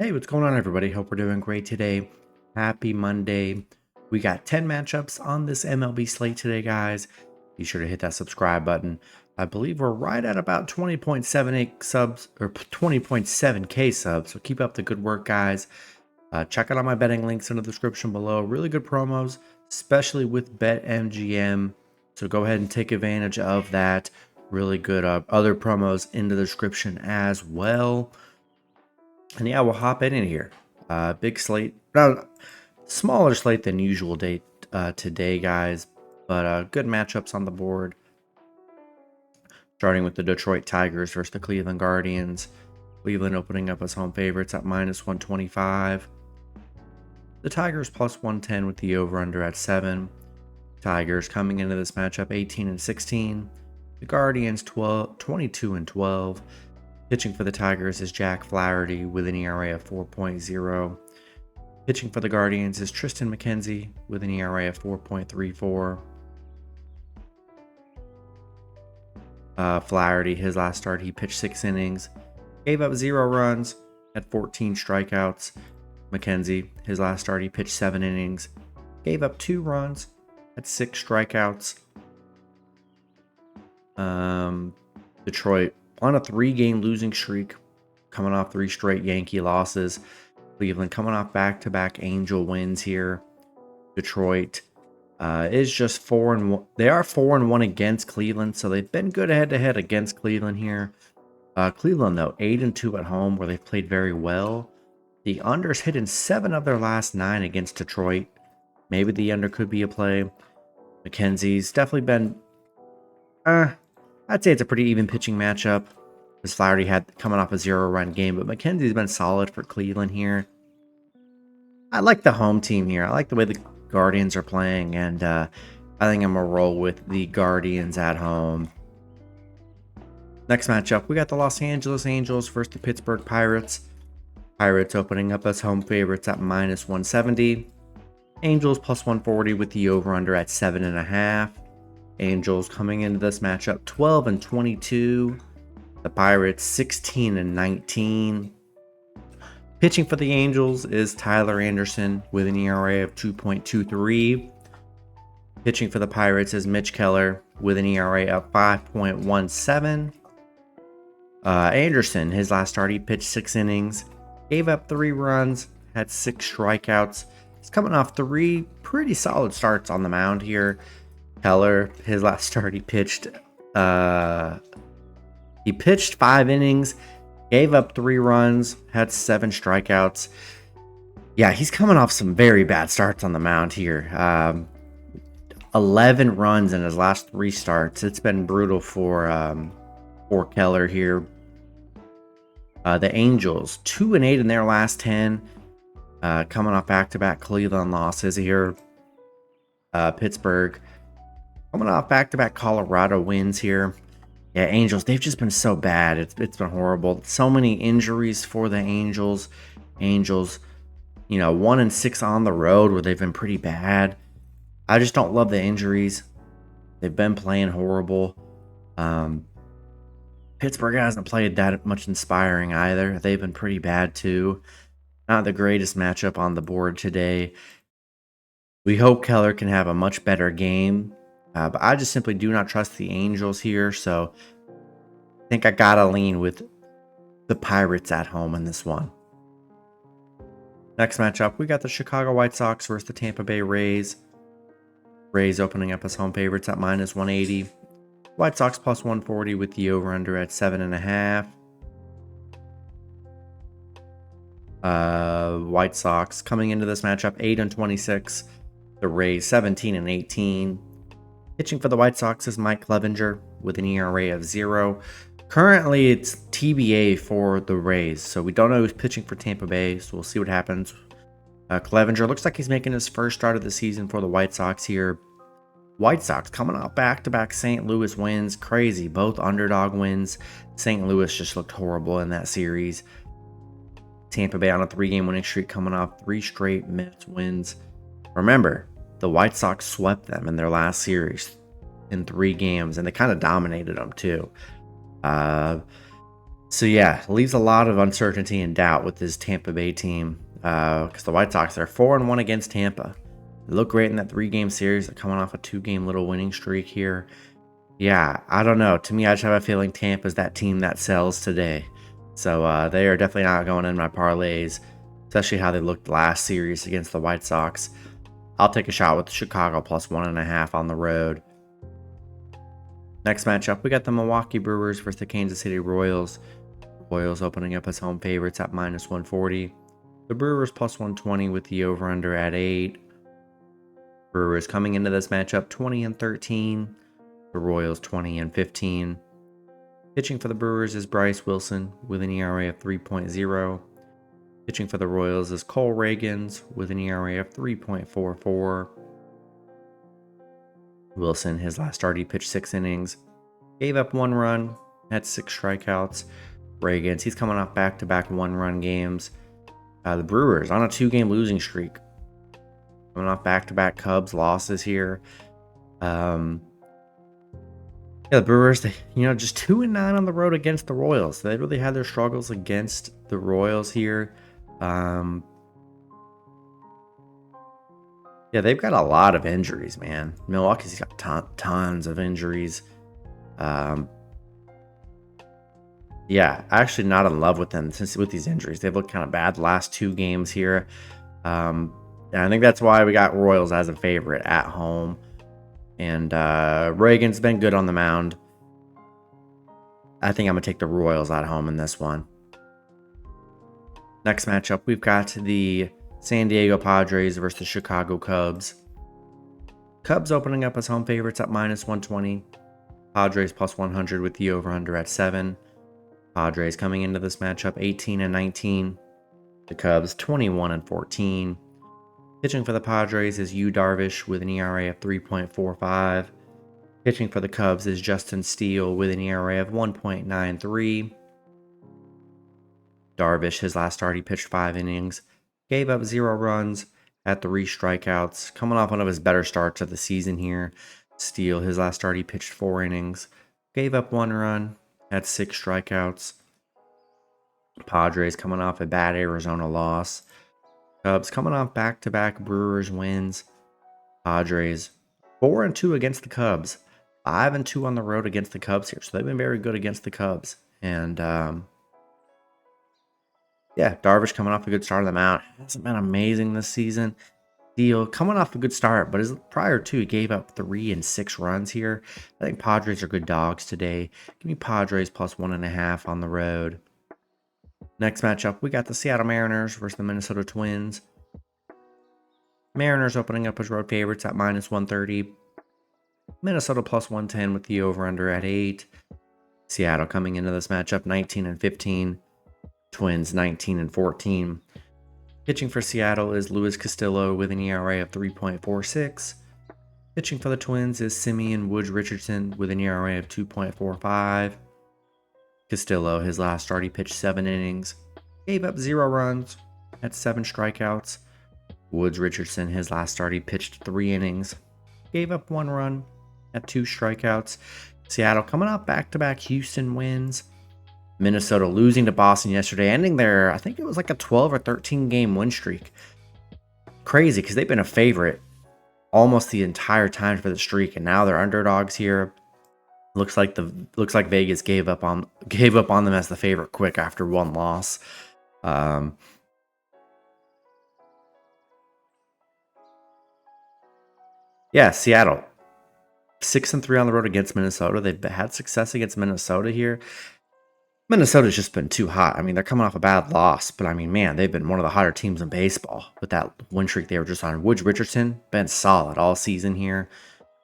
Hey, what's going on, everybody? Hope we're doing great today. Happy Monday. We got 10 matchups on this MLB slate today, guys. Be sure to hit that subscribe button. I believe we're right at about 20.78 subs or 20.7K subs. So keep up the good work, guys. Check out all my betting links in the description below. Really good promos, especially with BetMGM. So go ahead and take advantage of that. Really good other promos in the description as well. And yeah, we'll hop in here. Big slate, smaller slate than usual day today, guys. But good matchups on the board. Starting with the Detroit Tigers versus the Cleveland Guardians. Cleveland opening up as home favorites at -125. The Tigers +110 with the over/under at 7. Tigers coming into this matchup 18-16. The Guardians 22-12. Pitching for the Tigers is Jack Flaherty with an ERA of 4.0. Pitching for the Guardians is Tristan McKenzie with an ERA of 4.34. Flaherty, his last start, he pitched 6 innings, gave up 0 runs, had 14 strikeouts. McKenzie, his last start, he pitched 7 innings, gave up 2 runs, had 6 strikeouts. Detroit on a 3-game losing streak, coming off 3 straight Yankee losses. Cleveland coming off back-to-back Angel wins here. Detroit is just 4-1. They are 4-1 against Cleveland, so they've been good head-to-head against Cleveland here. Cleveland, though, 8-2 at home, where they've played very well. The under's hit in 7 of their last 9 against Detroit. Maybe the under could be a play. McKenzie's definitely been... I'd say it's a pretty even pitching matchup. As Flaherty had coming off a 0-run game, but McKenzie's been solid for Cleveland here. I like the home team here. I like the way the Guardians are playing, and I think I'm gonna roll with the Guardians at home. Next matchup, we got the Los Angeles Angels versus the Pittsburgh Pirates. Pirates opening up as home favorites at -170. Angels +140 with the over/under at 7.5. Angels coming into this matchup 12-22. The Pirates 16-19. Pitching for the Angels is Tyler Anderson with an ERA of 2.23. Pitching for the Pirates is Mitch Keller with an ERA of 5.17. Anderson, his last start, he pitched 6 innings, gave up 3 runs, had 6 strikeouts. He's coming off 3 pretty solid starts on the mound here. Keller, his last start, he pitched 5 innings, gave up 3 runs, had 7 strikeouts. Yeah, he's coming off some very bad starts on the mound here. 11 runs in his last 3 starts. It's been brutal for Keller here. The Angels 2-8 in their last 10, coming off back-to-back Cleveland losses here. Pittsburgh coming off back-to-back Colorado wins here. Yeah, Angels, they've just been so bad. It's been horrible. So many injuries for the Angels. Angels, 1-6 on the road where they've been pretty bad. I just don't love the injuries. They've been playing horrible. Pittsburgh hasn't played that much inspiring either. They've been pretty bad too. Not the greatest matchup on the board today. We hope Keller can have a much better game. But I just simply do not trust the Angels here, so I think I gotta lean with the Pirates at home in this one. Next matchup, we got the Chicago White Sox versus the Tampa Bay Rays. Rays opening up as home favorites at -180. White Sox +140 with the over/under at 7.5. White Sox coming into this matchup 8-26. The Rays 17-18. Pitching for the White Sox is Mike Clevinger with an ERA of 0. Currently, it's TBA for the Rays, so we don't know who's pitching for Tampa Bay, so we'll see what happens. Clevinger looks like he's making his first start of the season for the White Sox here. White Sox coming off back-to-back St. Louis wins. Crazy, both underdog wins. St. Louis just looked horrible in that series. Tampa Bay on a 3-game winning streak, coming off 3 straight Mets wins. Remember, the White Sox swept them in their last series in 3 games, and they kind of dominated them too. So yeah, leaves a lot of uncertainty and doubt with this Tampa Bay team because the White Sox are 4-1 against Tampa. They look great in that 3-game series. They're coming off a 2-game little winning streak here. Yeah, I don't know. To me, I just have a feeling Tampa's that team that sells today. So they are definitely not going in my parlays, especially how they looked last series against the White Sox. I'll take a shot with Chicago plus 1.5 on the road. Next matchup, we got the Milwaukee Brewers versus the Kansas City Royals. Royals opening up as home favorites at minus 140. The Brewers plus 120 with the over-under at 8. Brewers coming into this matchup 20-13. The Royals 20-15. Pitching for the Brewers is Bryce Wilson with an ERA of 3.0. Pitching for the Royals is Cole Ragans with an ERA of 3.44. Wilson, his last start, he pitched 6 innings, gave up 1 run, had 6 strikeouts. Ragans, he's coming off back-to-back 1-run games. The Brewers on a 2-game losing streak, coming off back-to-back Cubs losses here. The Brewers, just 2-9 on the road against the Royals. They really had their struggles against the Royals here. Yeah, they've got a lot of injuries, man. Milwaukee's got tons of injuries. Yeah, actually not in love with them with these injuries. They've looked kind of bad the last 2 games here. And I think that's why we got Royals as a favorite at home. And Reagan's been good on the mound. I think I'm going to take the Royals at home in this one. Next matchup, we've got the San Diego Padres versus the Chicago Cubs. Cubs opening up as home favorites at minus 120. Padres plus 100 with the over-under at 7. Padres coming into this matchup 18-19. The Cubs 21-14. Pitching for the Padres is Yu Darvish with an ERA of 3.45. Pitching for the Cubs is Justin Steele with an ERA of 1.93. Darvish, his last start, he pitched 5 innings, gave up 0 runs, had 3 strikeouts, coming off one of his better starts of the season here. Steele, his last start, he pitched 4 innings, gave up 1 run, had 6 strikeouts. Padres coming off a bad Arizona loss. Cubs coming off back-to-back Brewers wins. Padres 4-2 against the Cubs, 5-2 on the road against the Cubs here. So they've been very good against the Cubs. And yeah, Darvish coming off a good start on the mound. Hasn't been amazing this season. Steele coming off a good start, but prior to, he gave up 3 and 6 runs here. I think Padres are good dogs today. Give me Padres plus 1.5 on the road. Next matchup, we got the Seattle Mariners versus the Minnesota Twins. Mariners opening up as road favorites at minus 130. Minnesota plus 110 with the over-under at 8. Seattle coming into this matchup 19-15. Twins 19-14. Pitching for Seattle is Luis Castillo with an ERA of 3.46. Pitching for the Twins is Simeon Woods Richardson with an ERA of 2.45. Castillo, his last start, he pitched 7 innings, gave up 0 runs, had 7 strikeouts. Woods Richardson, his last start, he pitched 3 innings, gave up 1 run, had 2 strikeouts. Seattle coming off back-to-back Houston wins. Minnesota losing to Boston yesterday, ending their, I think it was like a 12 or 13 game win streak. Crazy, because they've been a favorite almost the entire time for the streak, and now they're underdogs here. Looks like Vegas gave up on them as the favorite quick after 1 loss. Yeah, Seattle 6-3 on the road against Minnesota. They've had success against Minnesota here. Minnesota's just been too hot. I mean, they're coming off a bad loss, but I mean, man, they've been one of the hotter teams in baseball with that win streak they were just on. Woods Richardson been solid all season here.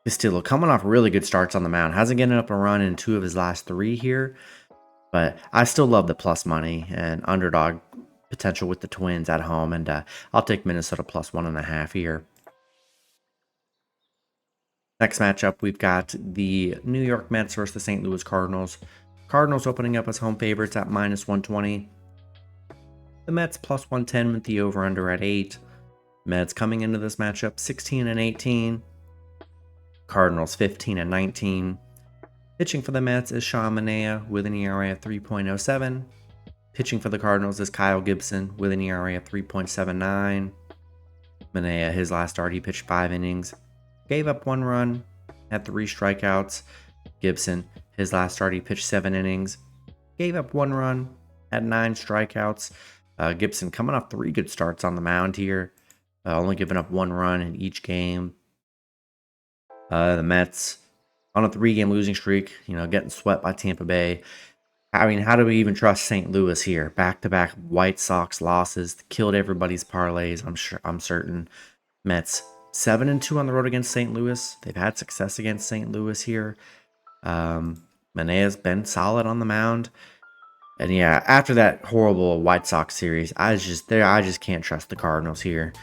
Castillo coming off really good starts on the mound. Hasn't given up a run in 2 of his last 3 here, but I still love the plus money and underdog potential with the Twins at home, and I'll take Minnesota plus 1.5 here. Next matchup, we've got the New York Mets versus the St. Louis Cardinals. Cardinals opening up as home favorites at minus 120. The Mets plus 110 with the over-under at 8. Mets coming into this matchup 16-18. Cardinals 15-19. Pitching for the Mets is Sean Manaea with an ERA of 3.07. Pitching for the Cardinals is Kyle Gibson with an ERA of 3.79. Manaea, his last start, he pitched 5 innings, gave up 1 run, had 3 strikeouts. Gibson, his last start, he pitched 7 innings, gave up 1 run, had 9 strikeouts. Gibson coming off 3 good starts on the mound here, only giving up 1 run in each game. The Mets on a 3-game losing streak, getting swept by Tampa Bay. I mean, how do we even trust St. Louis here? Back-to-back White Sox losses killed everybody's parlays. I'm certain. Mets 7-2 on the road against St. Louis. They've had success against St. Louis here. Manaea's been solid on the mound. And yeah, after that horrible White Sox series, I just can't trust the Cardinals here.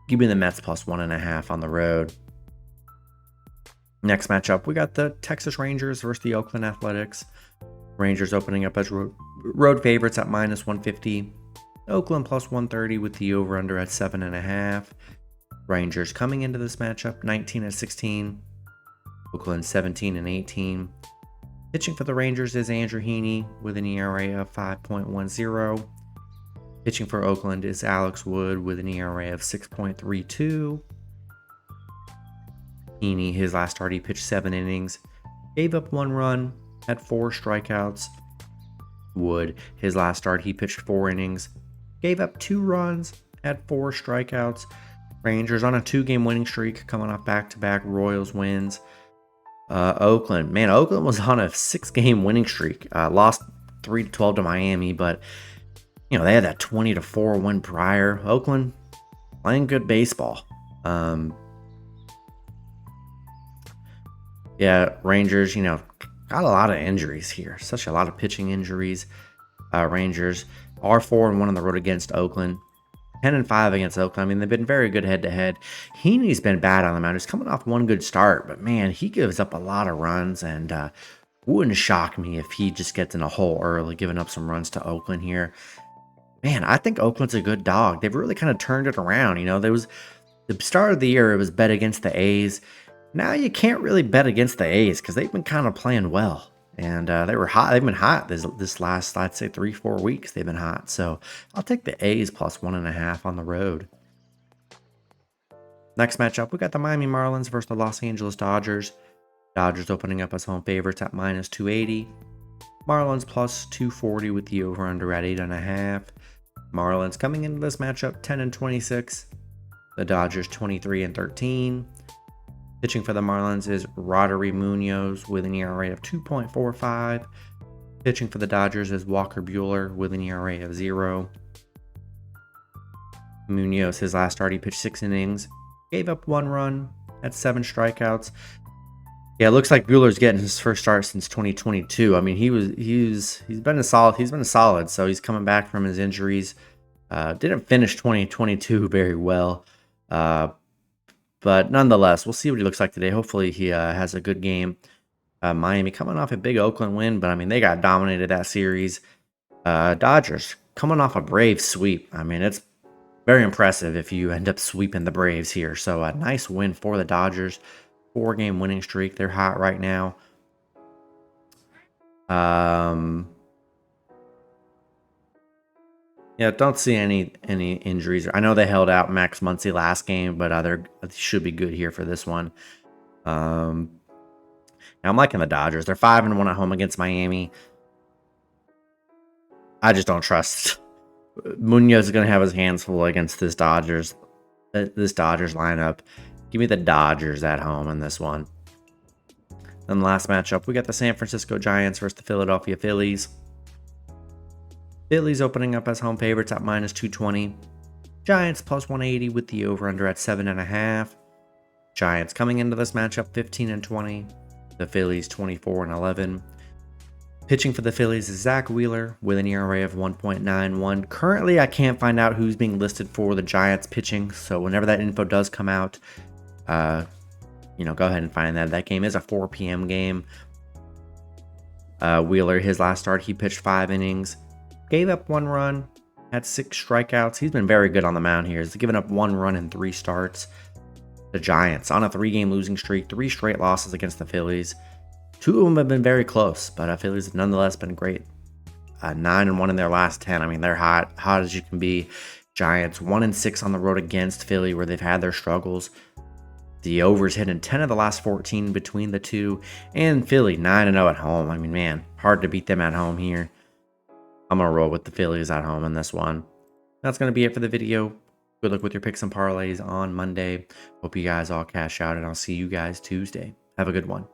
Give me the Mets plus 1.5 on the road. Next matchup, we got the Texas Rangers versus the Oakland Athletics. Rangers opening up as road favorites at minus 150. Oakland plus 130 with the over-under at 7.5. Rangers coming into this matchup 19-16. Oakland 17-18. Pitching for the Rangers is Andrew Heaney with an ERA of 5.10. Pitching for Oakland is Alex Wood with an ERA of 6.32. Heaney, his last start, he pitched 7 innings, gave up 1 run, had 4 strikeouts. Wood, his last start, he pitched 4 innings, gave up 2 runs, had 4 strikeouts. Rangers on a 2-game winning streak, coming off back-to-back Royals wins. Oakland was on a 6-game winning streak. Lost 3-12 to Miami, but they had that 20-4 win prior. Oakland playing good baseball. Yeah, Rangers, got a lot of injuries here. Such a lot of pitching injuries. Rangers are 4-1 on the road against Oakland. 10-5 against Oakland. I mean, they've been very good head-to-head. Heaney's been bad on the mound. He's coming off 1 good start, but man, he gives up a lot of runs, and wouldn't shock me if he just gets in a hole early, giving up some runs to Oakland here. Man, I think Oakland's a good dog. They've really kind of turned it around. There was the start of the year, it was bet against the A's. Now you can't really bet against the A's because they've been kind of playing well. And they were hot. They've been hot this last, I'd say, 3-4 weeks. They've been hot. So I'll take the A's plus 1.5 on the road. Next matchup, we got the Miami Marlins versus the Los Angeles Dodgers. Dodgers opening up as home favorites at minus 280. Marlins plus 240 with the over-under at 8.5. Marlins coming into this matchup 10-26. The Dodgers 23-13. Pitching for the Marlins is Roddery Munoz with an ERA of 2.45. Pitching for the Dodgers is Walker Buehler with an ERA of 0. Munoz, his last start, he pitched 6 innings, gave up 1 run, had 7 strikeouts. Yeah, it looks like Buehler's getting his first start since 2022. I mean, he's been solid. So he's coming back from his injuries. Didn't finish 2022 very well. But nonetheless, we'll see what he looks like today. Hopefully he has a good game. Miami coming off a big Oakland win, but I mean, they got dominated that series. Dodgers coming off a Braves sweep. I mean, it's very impressive if you end up sweeping the Braves here. So a nice win for the Dodgers. 4-game winning streak. They're hot right now. Yeah, don't see any injuries. I know they held out Max Muncy last game, but they should be good here for this one. Now I'm liking the Dodgers. They're 5-1 at home against Miami. I just don't trust. Munoz is going to have his hands full against this Dodgers lineup. Give me the Dodgers at home in this one. Then the last matchup, we got the San Francisco Giants versus the Philadelphia Phillies. Phillies opening up as home favorites at minus 220. Giants plus 180 with the over-under at 7.5. Giants coming into this matchup 15-20. The Phillies 24-11. Pitching for the Phillies is Zach Wheeler with an ERA of 1.91. Currently, I can't find out who's being listed for the Giants pitching, so whenever that info does come out, go ahead and find that. That game is a 4 p.m. game. Wheeler, his last start, he pitched 5 innings, gave up 1 run, had 6 strikeouts. He's been very good on the mound here. He's given up 1 run in 3 starts. The Giants on a 3-game losing streak, 3 straight losses against the Phillies. Two of them have been very close, but Phillies have nonetheless been great. 9-1 in their last 10. I mean, they're hot as you can be. Giants 1-6 on the road against Philly, where they've had their struggles. The overs hit in 10 of the last 14 between the two, and Philly 9-0 at home. I mean, man, hard to beat them at home here. I'm gonna roll with the Phillies at home in this one. That's gonna be it for the video. Good luck with your picks and parlays on Monday. Hope you guys all cash out, and I'll see you guys Tuesday. Have a good one.